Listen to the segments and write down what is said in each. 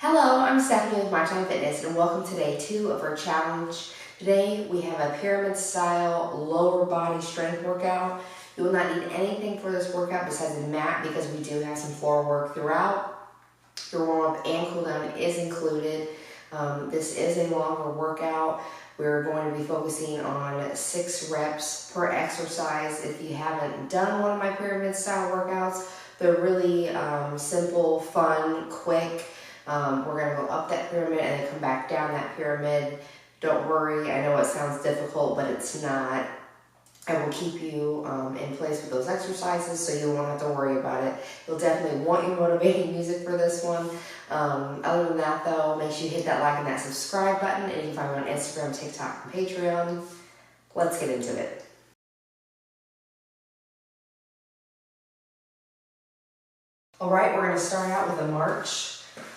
Hello, I'm Stephanie with My Time Fitness and welcome to day 2 of our challenge. Today we have a pyramid style lower body strength workout. You will not need anything for this workout besides a mat because we do have some floor work throughout. Your warm up and cool down is included. This is a longer workout. We're going to be focusing on 6 reps per exercise. If you haven't done one of my pyramid style workouts, they're really simple, fun, quick. We're going to go up that pyramid and then come back down that pyramid. Don't worry, I know it sounds difficult, but it's not. I will keep you in place with those exercises so you won't have to worry about it. You'll definitely want your motivating music for this one. Other than that though, make sure you hit that like and that subscribe button, and you can find me on Instagram, TikTok, and Patreon. Let's get into it. Alright, we're going to start out with a march.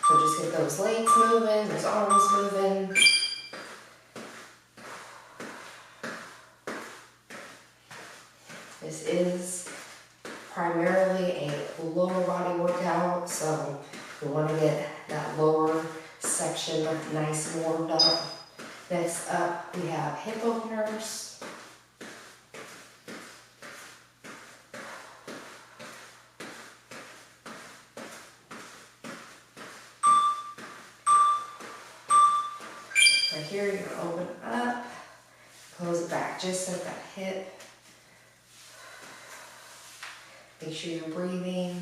So just get those legs moving, those arms moving. This is primarily a lower body workout, so we want to get that lower section nice and warmed up. Next up, we have hip openers. Right here, you're going to open up, close it back just at that hip. Make sure you're breathing.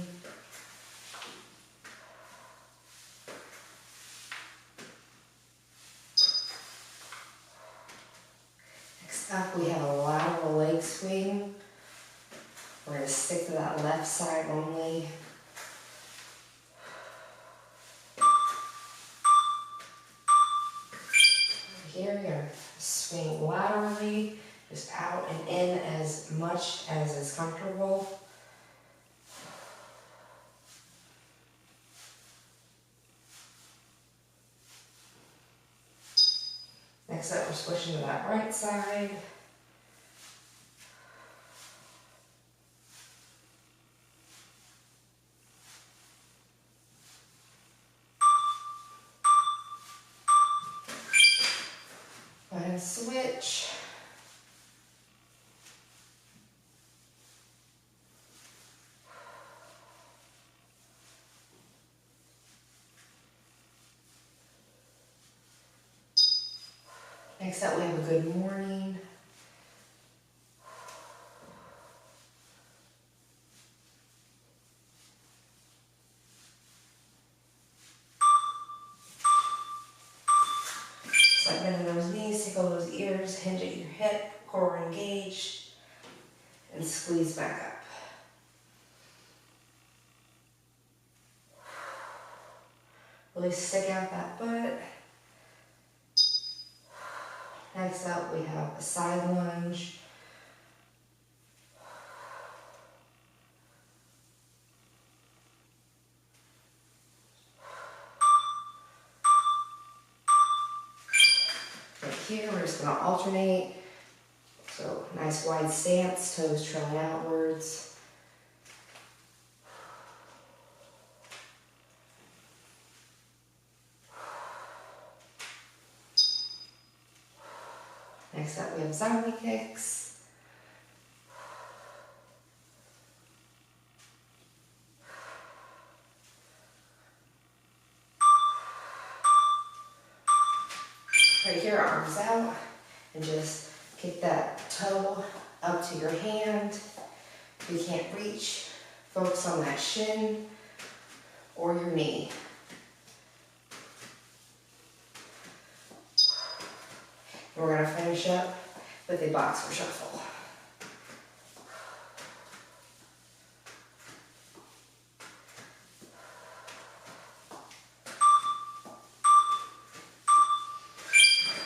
Next up, we have a lateral leg swing. We're going to stick to that left side only. Here, you're going to swing laterally, just out and in as much as is comfortable. Next up, we're switching to that right side. Go ahead and switch. Next up, we have a good morning. So bend those knees, tickle those ears, hinge at your hip, core engaged, and squeeze back up. Really stick out that butt. Next up, we have a side lunge. Right here, we're just going to alternate. So, nice wide stance, toes trailing outwards. Next up, we have Flutter Kicks. Right here, arms out, and just kick that toe up to your hand. If you can't reach, focus on that shin or your knee. And we're going to finish up with a boxer shuffle.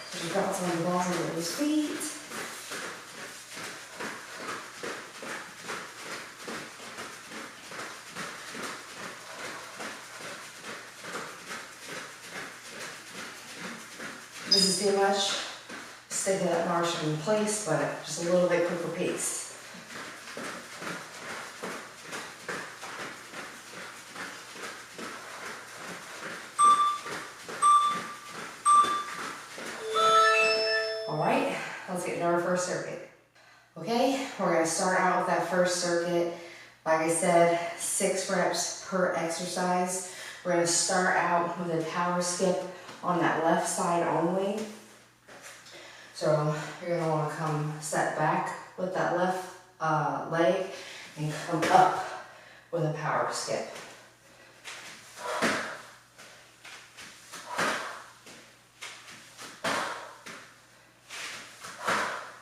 So you got some balls under those feet. If this is too much, stay that march in place, but just a little bit quicker pace. let's get into our first circuit. Okay, we're gonna start out with that first circuit. Like I said, 6 reps per exercise. We're gonna start out with a power skip on that left side only. So you're gonna wanna come set back with that left leg and come up with a power skip.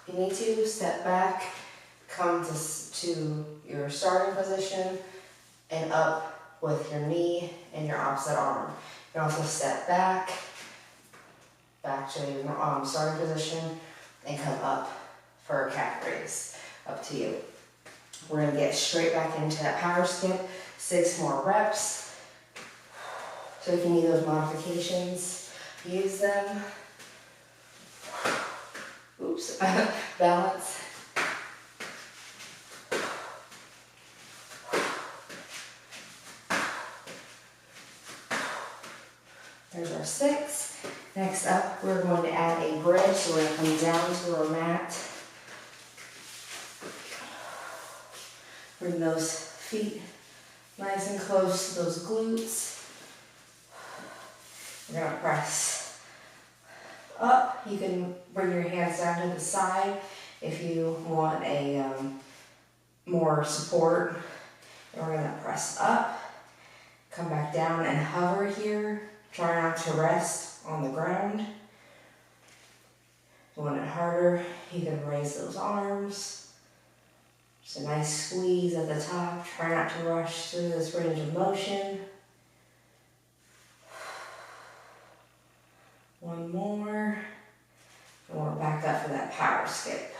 If you need to, step back, come to your starting position, and up with your knee and your opposite arm. You can also step back to your starting position, and come up for a calf raise. Up to you. We're going to get straight back into that power skip. 6 more reps. So if you need those modifications, use them. Oops, balance. There's our 6. Next up, we're going to add a bridge. So we're going to come down to our mat. Bring those feet nice and close to those glutes. We're going to press up. You can bring your hands down to the side if you want a more support. And we're going to press up, come back down and hover here. Try not to rest on the ground. If you want it harder, you can raise those arms. Just a nice squeeze at the top. Try not to rush through this range of motion. 1 more. And we're back up for that power skip.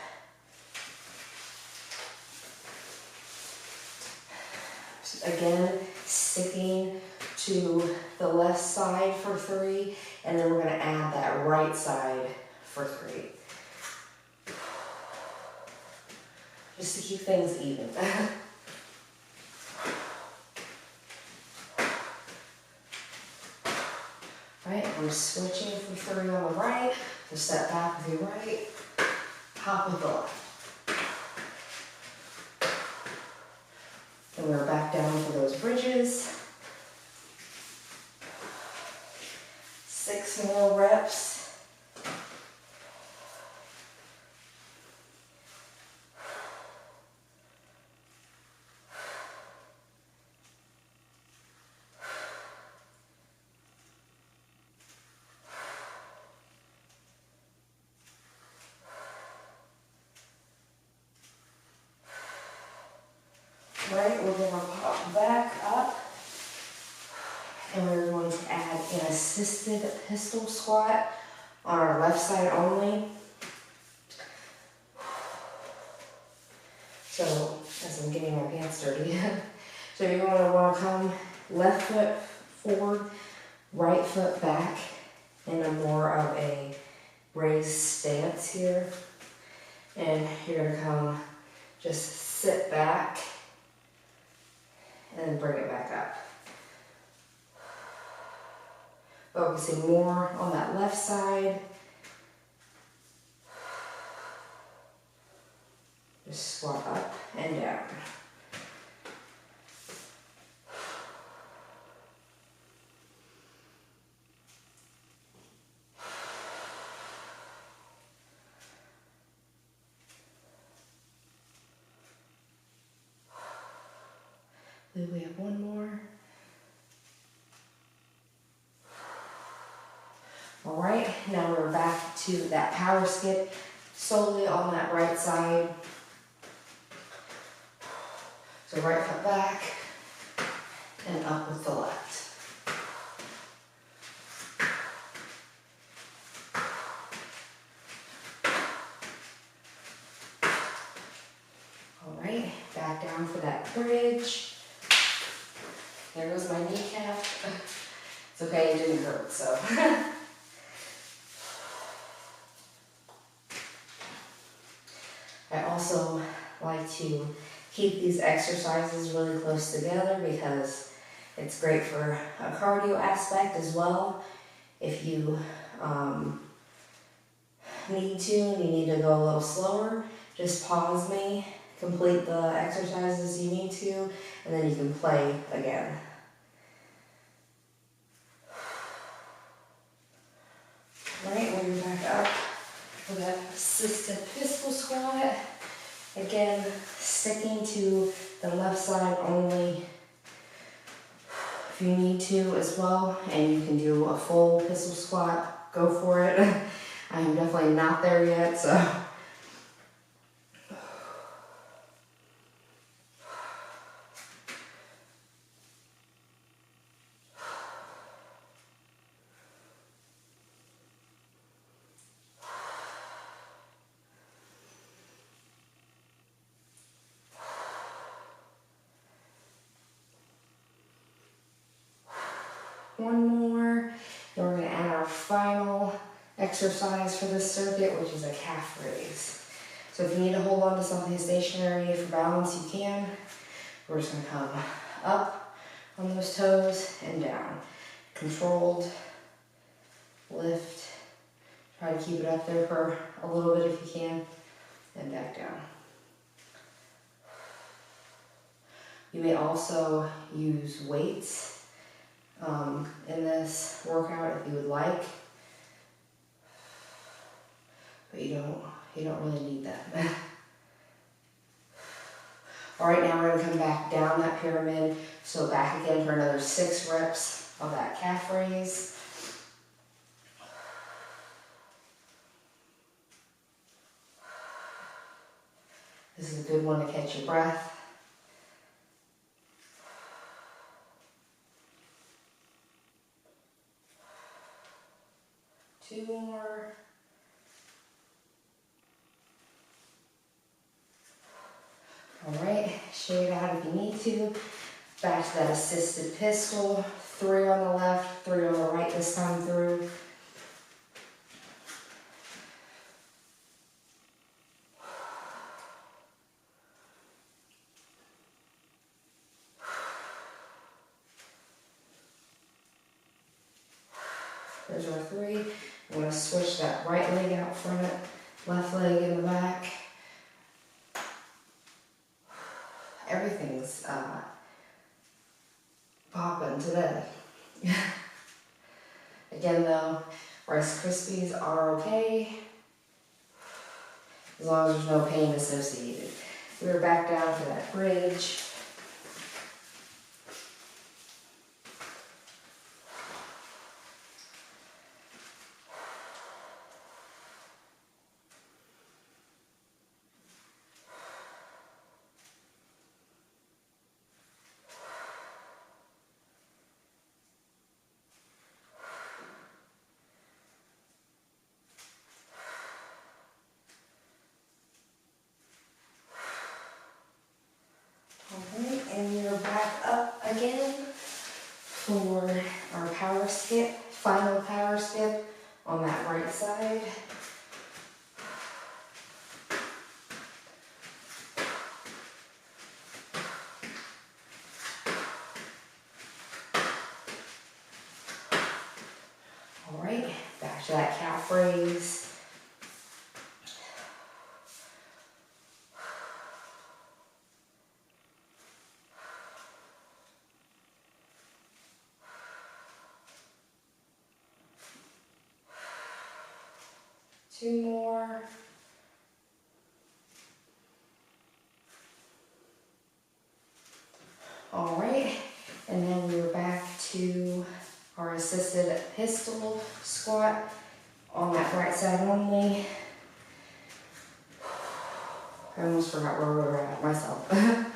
So again, sticking to the left side for 3, and then we're going to add that right side for 3. Just to keep things even. Right, we're switching from 3 on the right, so step back with your right, hop with the left. And we're back down for those bridges. 6 more reps. Right, we're going to pop back up, and we're going to add an assisted pistol squat on our left side only. So, as I'm getting my pants dirty, so you're going to want to come left foot forward, right foot back, in a more of a raised stance here, and you're going to come just sit back and then bring it back up. Focusing more on that left side. Just squat up and down. Then we have 1 more. All right, now we're back to that power skip, solely on that right side. So right foot back and up with the left. All right, back down for that bridge. There goes my kneecap. It's okay, it didn't hurt, so. I also like to keep these exercises really close together because it's great for a cardio aspect as well. If you need to and you need to go a little slower, just pause me, complete the exercises you need to, and then you can play again. Right, when you're back up for that assisted pistol squat. Again, sticking to the left side only if you need to as well, and you can do a full pistol squat, go for it. I'm definitely not there yet, so. One more, then we're gonna add our final exercise for this circuit, which is a calf raise. So if you need to hold on to something stationary for balance, you can. We're just gonna come up on those toes and down. Controlled, lift, try to keep it up there for a little bit if you can, and back down. You may also use weights in this workout if you would like, but you don't really need that. All right, now we're gonna come back down that pyramid, so back again for another 6 reps of that calf raise. This is a good one to catch your breath. Two more. All right, shake it out if you need to. Back to that assisted pistol. 3 on the left, 3 on the right this time through. There's our 3. I'm going to switch that right leg out front, left leg in the back. Everything's popping today. Again though, Rice Krispies are okay, as long as there's no pain associated. We're back down to that bridge. Alright, and we're back up again for our power skip, final power skip on that right side. Alright, back to that calf raise. Two more. All right, and then we're back to our assisted pistol squat on that right side only. I almost forgot where we were at myself.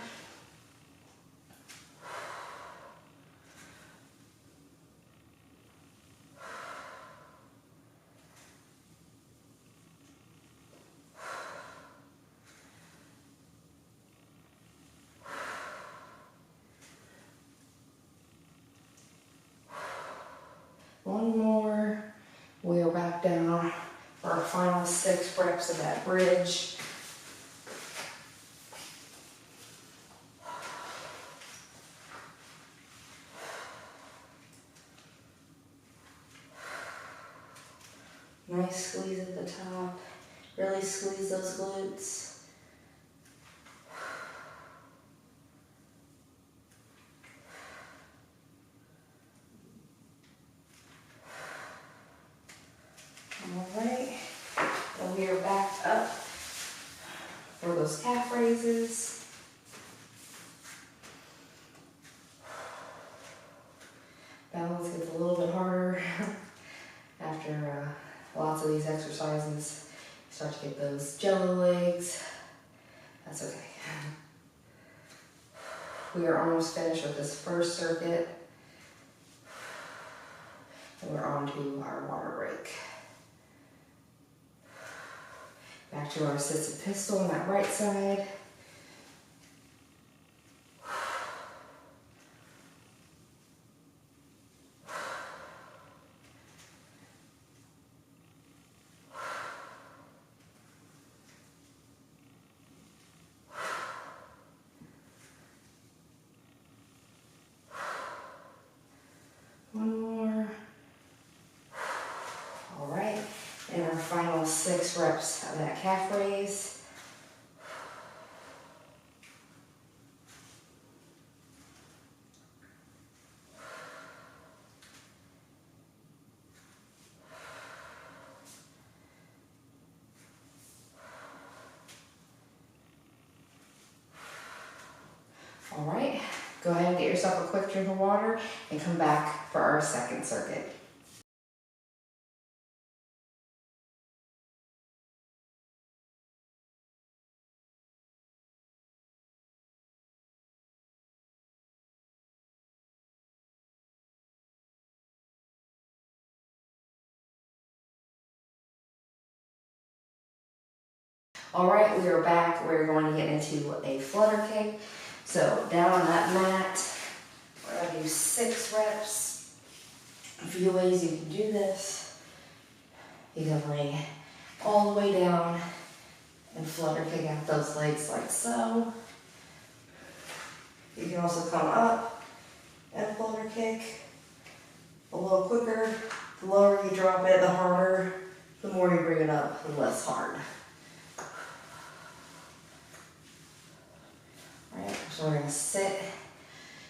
One more. We'll back down for our final 6 reps of that bridge. Nice squeeze at the top. Really squeeze those glutes. Alright, and we are back up for those calf raises. Balance gets a little bit harder after lots of these exercises. You start to get those jello legs. That's okay. We are almost finished with this first circuit. And we're on to our water break. Back to our assisted pistol on that right side. One more. All right, and our final 6 reps of that calf raise. All right, go ahead and get yourself a quick drink of water and come back for our second circuit. All right, we are back. We're going to get into a flutter kick. So down on that mat, we're going to do 6 reps. A few ways you can do this. You can lay all the way down and flutter kick out those legs like so. You can also come up and flutter kick a little quicker. The lower you drop it, the harder. The more you bring it up, the less hard. Alright, so we're going to sit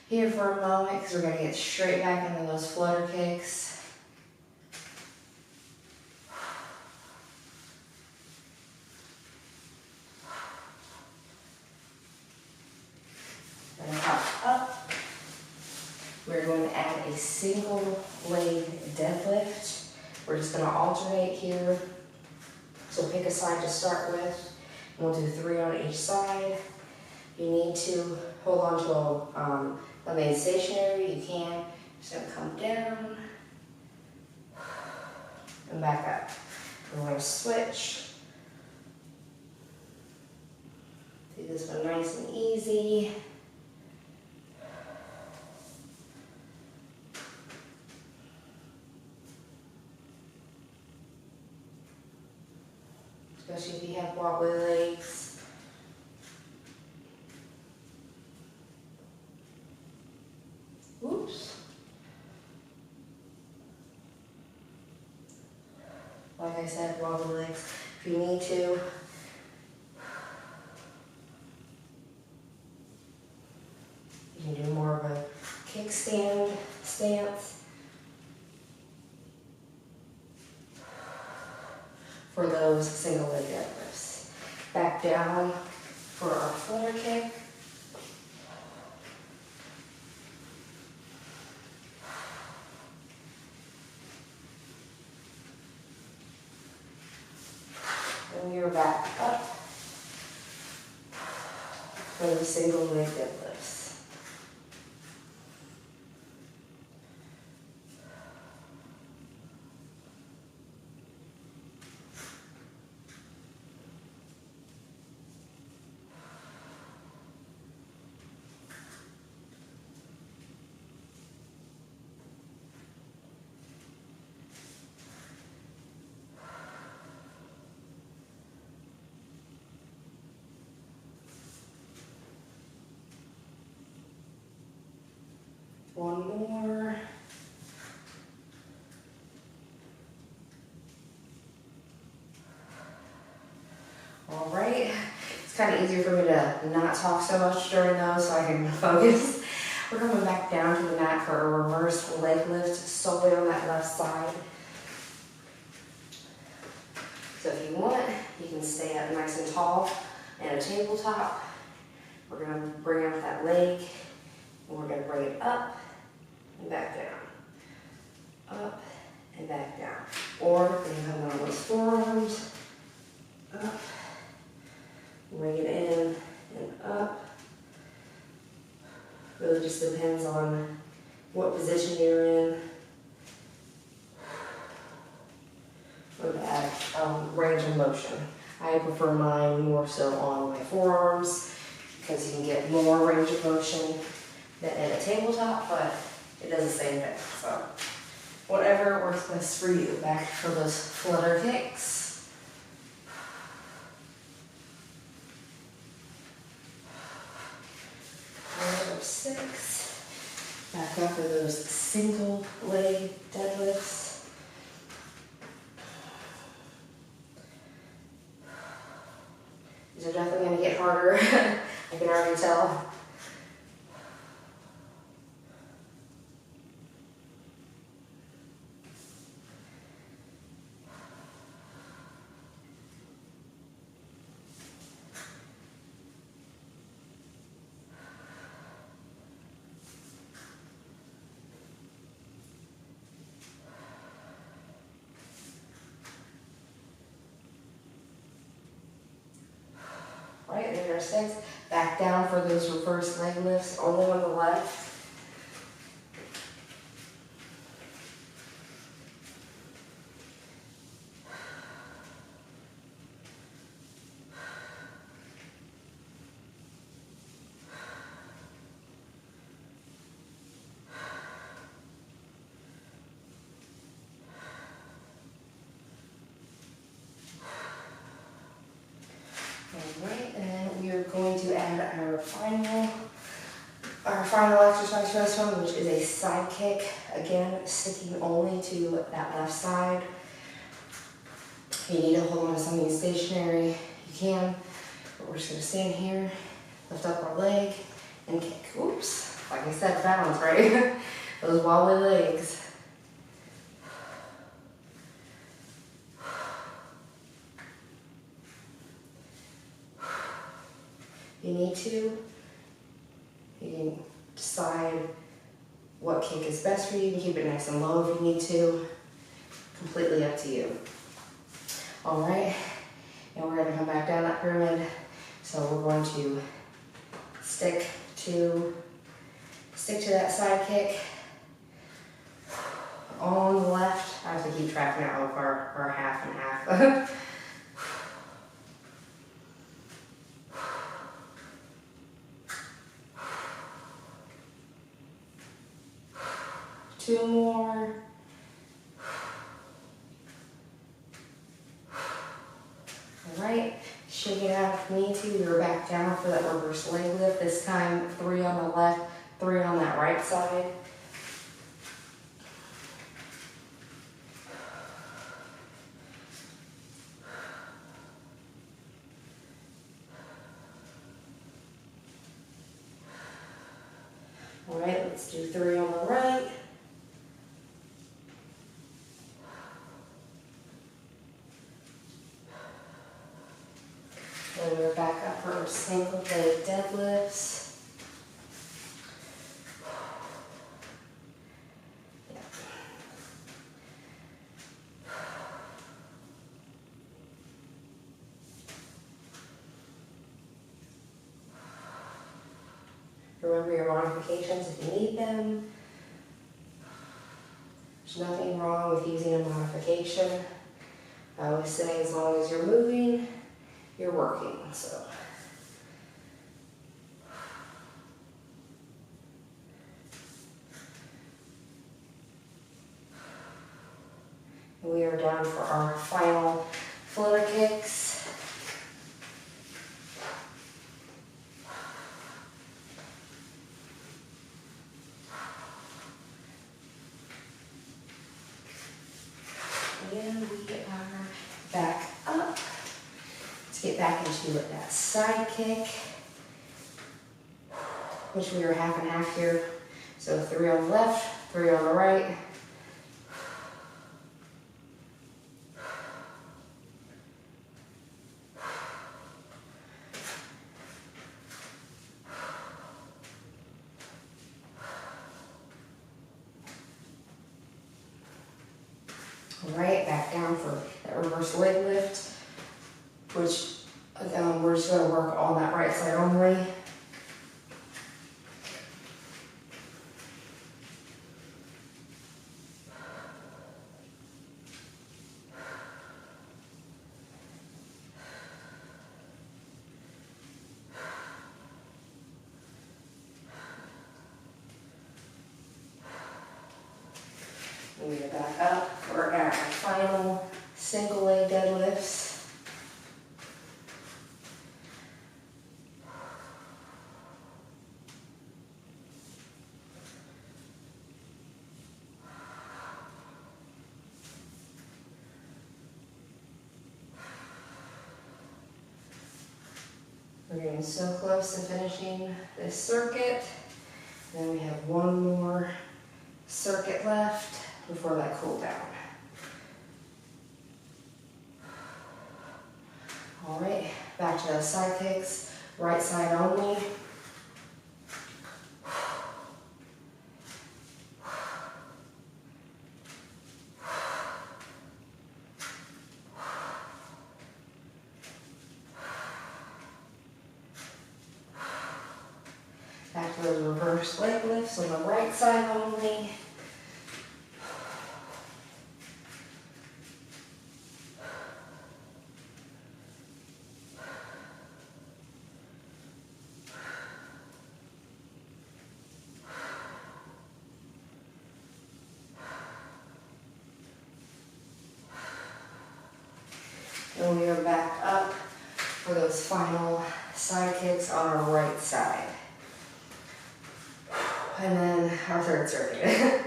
here for a moment because we're going to get straight back into those flutter kicks. Then hop up. We're going to add a single leg deadlift. We're just going to alternate here. So pick a side to start with. We'll do 3 on each side. You need to hold on to a main stationary, you can. Just gonna come down and back up. We're gonna switch. Do this one nice and easy. Especially if you have wobbly legs. Oops. Like I said, wobbly legs. If you need to, you can do more of a kickstand stance for those single leg deadlifts. Back down for our flutter kick. And we are back up for the single leg deadlifts. One more. kind of easier for me to not talk so much during those so I can focus. We're coming back down to the mat for a reverse leg lift solely on that left side. So if you want, you can stay up nice and tall and a tabletop. We're going to bring up that leg and we're going to bring it up and back down. Up and back down. Or you can come on those forearms. Up. Bring it in and up. Really just depends on what position you're in. Or that range of motion. I prefer mine more so on my forearms because you can get more range of motion than in a tabletop, but it does the same thing. So whatever works best for you. Back for those flutter kicks. Another 6. Back up for those single leg deadlifts. These are definitely going to get harder. I can already tell. Right, there's our 6. Back down for those reverse leg lifts, only on the left. Alright, and then we are going to add our final exercise for this one, which is a side kick. Again, sticking only to that left side. If you need to hold on to something stationary, you can. But we're just going to stand here, lift up our leg, and kick. Oops, like I said, balance, right? Those wobbly legs. You need to, you can decide what kick is best for you. You can keep it nice and low if you need to. Completely up to you. All right, and we're going to come back down that pyramid. So we're going to stick to that side kick. On the left, I have to keep track now of our half and half. 2 more. All right, shake it out if you need to. We're back down for that reverse leg lift. This time, 3 on the left, 3 on that right side. All right, let's do 3 on the right. And we're back up for our single leg deadlifts. Yeah. Remember your modifications if you need them. There's nothing wrong with using a modification. I always say as long as you're moving, you're working, so. And we are down for our final flutter kicks. And we are back up. Let's get get back into that side kick, which we are half and half here. So 3 on the left, 3 on the right. All right, back down for that reverse leg lift, which we're just going to work on that right side only. We go back up for our final single leg deadlifts. We're getting so close to finishing this circuit. Then we have one more circuit left before that cool down. All right, back to those side kicks, right side only. Back to those reverse leg lifts on the right side only. And we are back up for those final side kicks on our right side. And then our third circuit.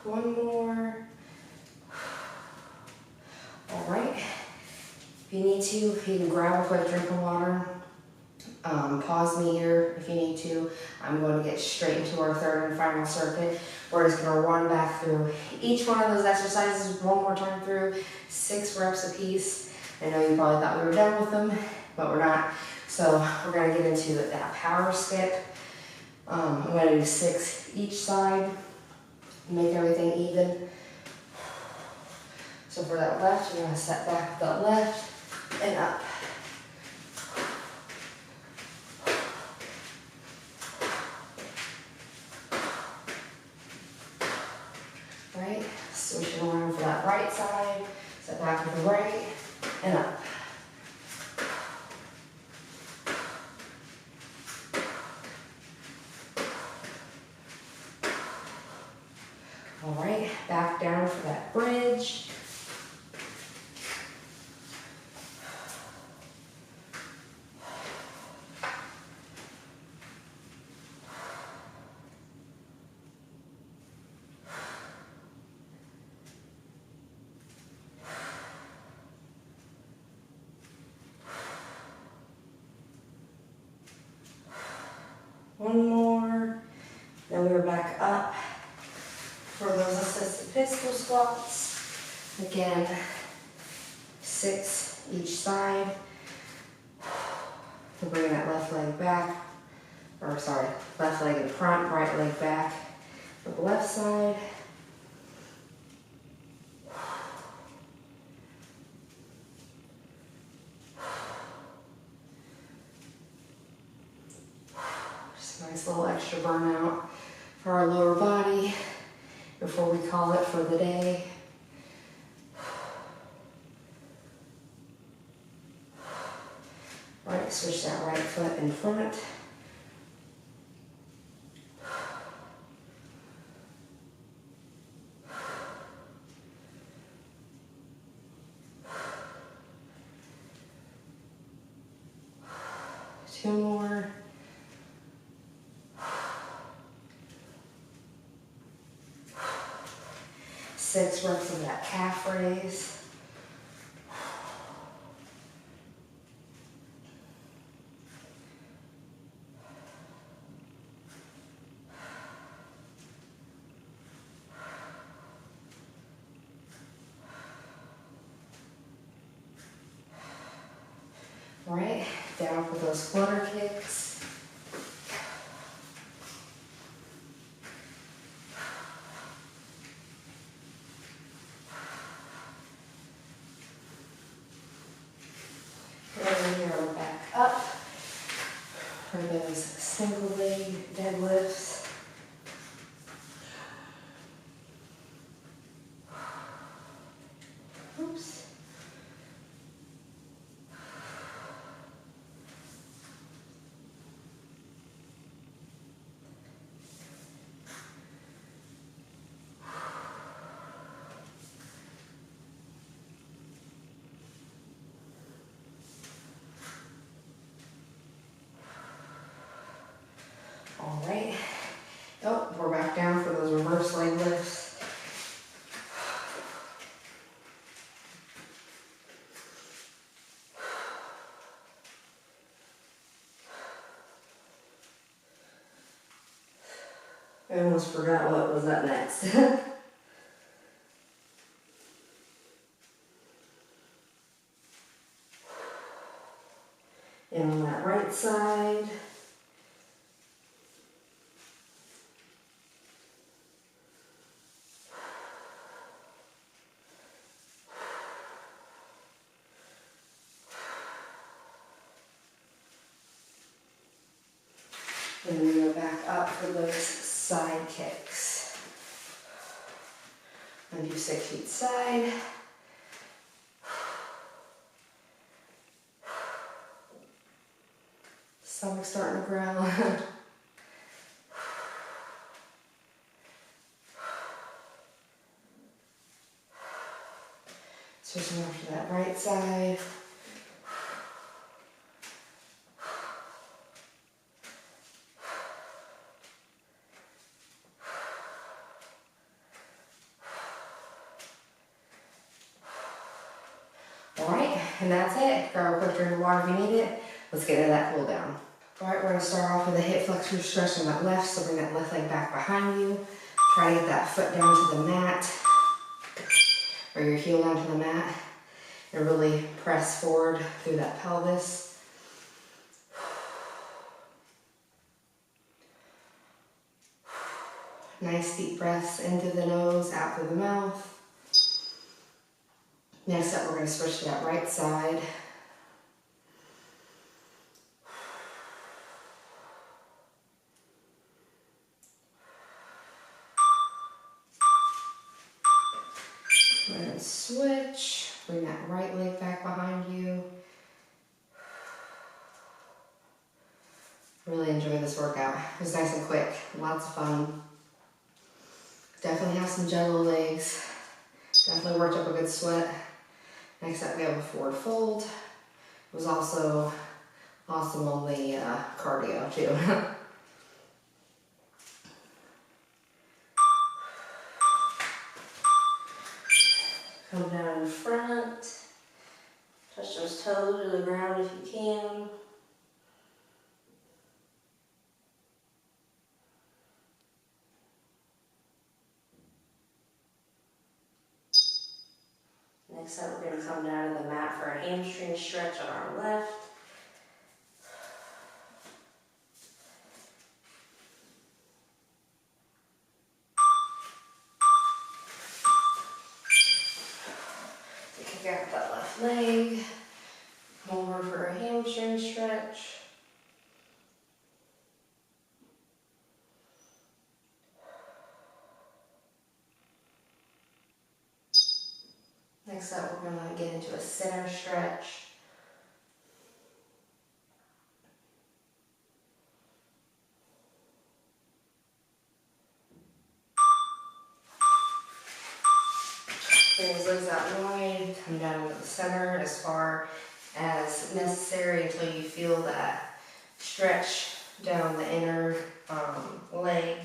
One more. All right. If you need to, you can grab a quick drink of water. Pause me here if you need to. I'm going to get straight into our third and final circuit. We're just going to run back through each one of those exercises one more time through, 6 reps a piece. I know you probably thought we were done with them, but we're not. So we're going to get into that power skip. I'm going to do 6 each side, make everything even. So for that left, you're going to step back with that left and up. Right, switching around for that right side, step back with the right, and up. All right, back down for that bridge. One more, then we're back up for those assisted pistol squats. Again, 6 each side. To bring that left leg back, or sorry, left leg in front, right leg back for the left side. Nice little extra burnout for our lower body before we call it for the day. All right, switch that right foot in front. Two more. 6 reps of that calf raise. All right, down for those flutter kicks. And here we're back up for those single leg deadlifts. Oops. All right. Oh, we're back down for those reverse leg lifts. I almost forgot what was up next. And on that right side. And then we go back up for those side kicks. And do 6 each side. Stomach starting to growl. Switching over to that right side. Alright, and that's it. Grab a quick drink of water if you need it. Let's get into that cool down. Alright, we're going to start off with a hip flexor stretch on that left, so bring that left leg back behind you. Try to get that foot down to the mat, or your heel down to the mat, and really press forward through that pelvis. Nice deep breaths into the nose, out through the mouth. Next up, we're going to switch to that right side. We're going to switch, bring that right leg back behind you. Really enjoy this workout. It was nice and quick, lots of fun. Definitely have some jello legs. Definitely worked up a good sweat. Next up we have a forward fold. It was also awesome on the cardio too. Come down in front. Touch those toes to the ground if you can. Next up, we're going to come down to the mat for a hamstring stretch on our left. So kick out that left leg. Come over for a hamstring stretch. Next up, we're going to get into a center stretch. Bring those legs out wide, come down to the center as far as necessary until you feel that stretch down the inner leg.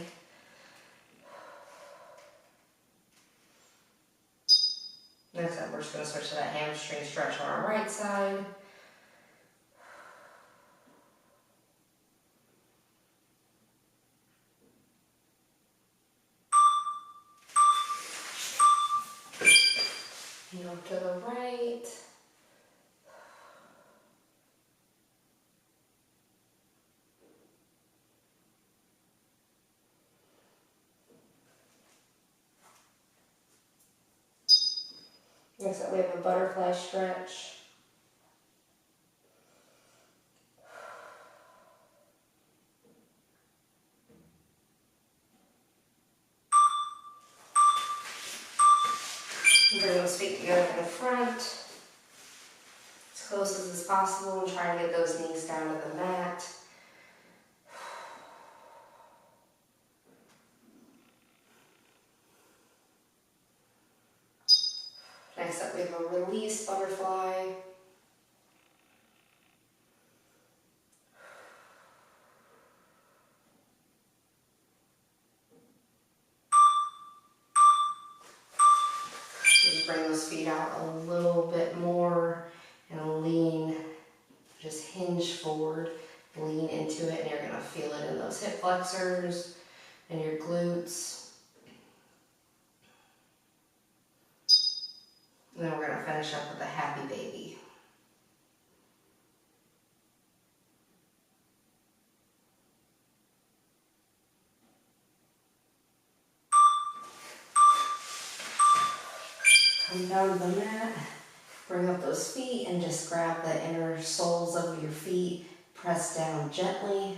Next up, we're just going to switch to that hamstring stretch on our right side. Heel to the right. Next up, we have a butterfly stretch. Bring those feet together in the front, as close as is possible, and try to get those knees down to the mat. Next up, we have a release butterfly. Just bring those feet out a little bit more and lean, just hinge forward, lean into it, and you're gonna feel it in those hip flexors and your glutes. And then we're gonna finish up with a happy baby. Come down to the mat, bring up those feet and just grab the inner soles of your feet, press down gently.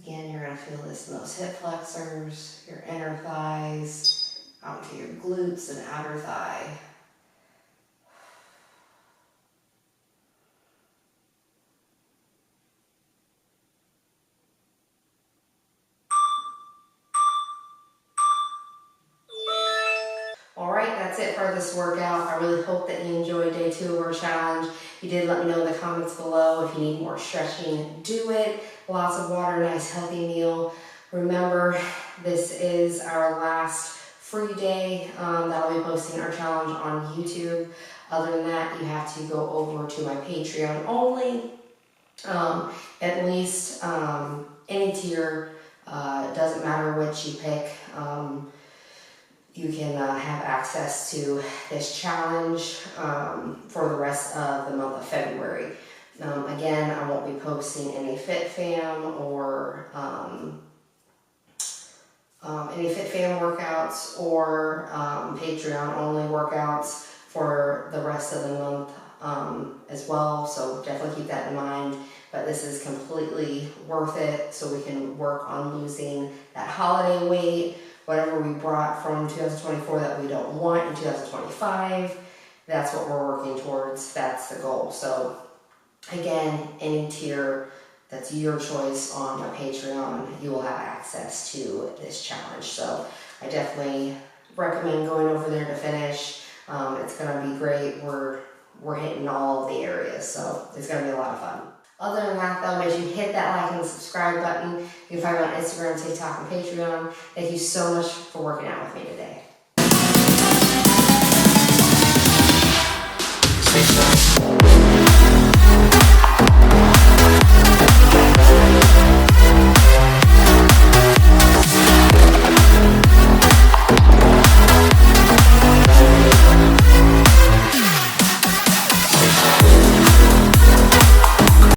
Again, you're gonna feel this in those hip flexors, your inner thighs, out to your glutes and outer thigh. Alright, that's it for this workout. I really hope that you enjoyed day 2 of our challenge. If you did, let me know in the comments below. If you need more stretching, do it. Lots of water, nice healthy meal. Remember, this is our last free day that I'll be posting our challenge on YouTube. Other than that, you have to go over to my Patreon only. At least any tier, it doesn't matter which you pick. You can have access to this challenge for the rest of the month of February. Again, I won't be posting any FitFam or any FitFam workouts or Patreon only workouts for the rest of the month as well, so definitely keep that in mind. But this is completely worth it, so we can work on losing that holiday weight, whatever we brought from 2024 that we don't want in 2025, that's what we're working towards, that's the goal. So again, any tier that's your choice on my Patreon, you will have access to this challenge. So I definitely recommend going over there to finish. It's gonna be great. We're hitting all of the areas, so it's gonna be a lot of fun. Other than that though, make sure you hit that like and subscribe button. You can find me on Instagram, TikTok, and Patreon. Thank you so much for working out with me today.